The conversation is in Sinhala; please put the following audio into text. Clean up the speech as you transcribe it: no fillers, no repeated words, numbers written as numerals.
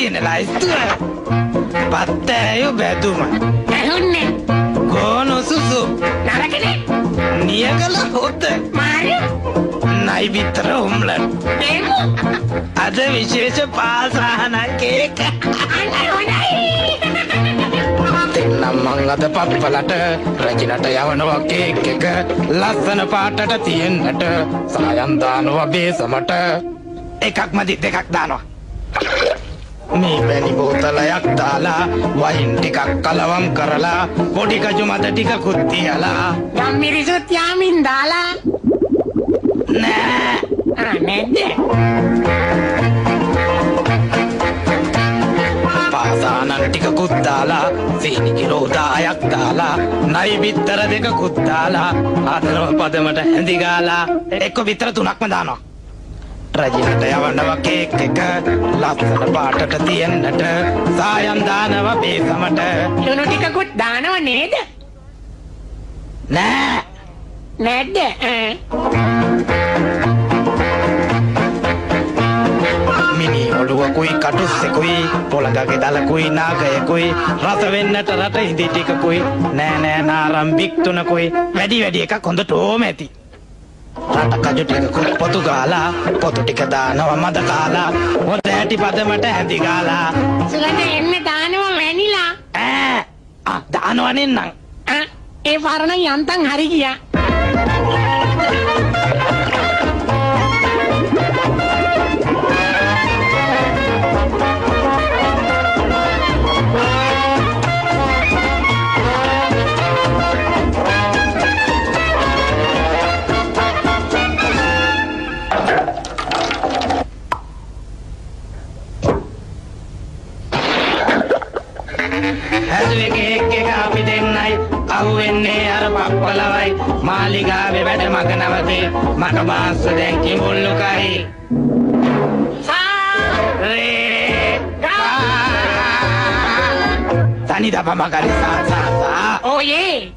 තියෙන ලයිස්තුව පත්තෑයෝ බැදුම ඇහුන්නේ ගෝනු සුසු නරකනේ නියගල හොත මාරිය නයි විතර උම්ලන් දෙමු අද විශේෂ පාසාහනක් ඒක අනේ හොඳයි දෙන්නම් මං අද පප්පලට රජිනට යවනවා කේක් එක ලස්සන පාටට තියෙන්නට සායම් දානවා බේසමට එකක් මදි දෙකක් දානවා මේ වැනි බෝතලයක් දාලා වයින් ටිකක් කලවම් කරලා පොඩි කජු මත ටිකකුත් තියලා යම් මිරිසුත් යාමින් දාලා නෑ නැද්ද පාසානන් ටිකකුත් දාලා සීනි කිලෝ 10ක් දාලා නයි බිත්තර දෙකකුත් දාලා ආදරව පදමට හැඳි ගාලා එක්ක බිත්තර 3ක්ම දානවා රජිනට යවනවා කේක් එක ලස්සන පාටට තියෙන්නට සායම් දානවා බේසමට ලුණු ටිකකුත් දානව නේද නෑ නැද්ද මිනි ඔළුවකුයි කටුස්සෙකුයි පොළඟගේ දලකුයි නාගයකුයි රස වෙන්නට රට ඉදි ටිකකුයි නෑ නෑ නාරම්බික් තුනකුයි වැඩි වැඩි එකක් හොඳට ඕම ඇති රට කජු ටිකකුත් පොතු ගාලා පොතු ටික දානවා මද කාලා හොද ඇටි පදමට හැඳි ගාලා සුගඳ එන්න දානව වැනිලා දානවා නෙන්නම් ඒ පරණ යන්තම් හරි ගියා හැදුවේ කේක් එක අපි දෙන්නයි අහුවෙන්නේ අර පප්පලවයි මාලිගාවේ වැඩ මග නවතේ මට බාස්ස දැන් කිඹුල්ලුකයි තනි දපමකරි සා ඕයේ